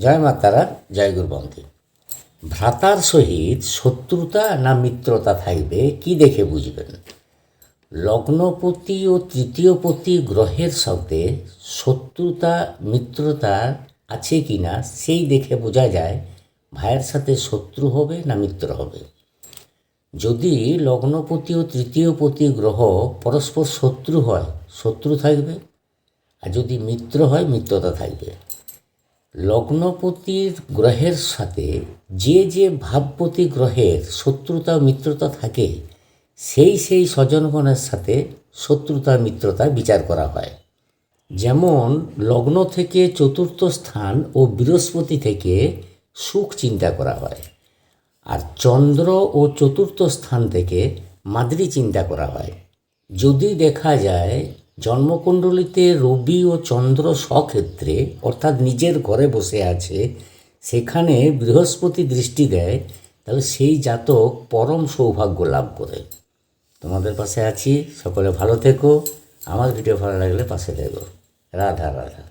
জয় মা তারা, জয় গুরুবন্ধী। ভ্রাতার সহিত শত্রুতা না মিত্রতা থাকবে কি দেখে বুঝবেন? লগ্নপতি ও তৃতীয়পতি গ্রহের সাথে শত্রুতা মিত্রতা আছে কি না সেই দেখে বোঝা যায় ভাইয়ের সাথে শত্রু হবে না মিত্র হবে। যদি লগ্নপতি ও তৃতীয়পতি গ্রহ পরস্পর শত্রু হয়, শত্রু থাকবে, আর যদি মিত্র হয় মিত্রতা থাকবে। লগ্নপতির গ্রহের সাথে যে যে ভাবপতি গ্রহের শত্রুতা ও মিত্রতা থাকে সেই স্বজনগণের সাথে শত্রুতা মিত্রতা বিচার করা হয়। যেমন লগ্ন থেকে চতুর্থ স্থান ও বৃহস্পতি থেকে সুখ চিন্তা করা হয়, আর চন্দ্র ও চতুর্থ স্থান থেকে মাদ্রি চিন্তা করা হয়। যদি দেখা যায় জন্মকুণ্ডলিতে রবি ও চন্দ্র স্বক্ষেত্রে অর্থাৎ নিজের ঘরে বসে আছে, সেখানে বৃহস্পতি দৃষ্টি দেয়, তাহলে সেই জাতক পরম সৌভাগ্য লাভ করে। তোমাদের পাশে আছি, সকলে ভালো থেকো। আমার ভিডিও ভালো লাগলে পাশে থেকো। রাধা রাধা।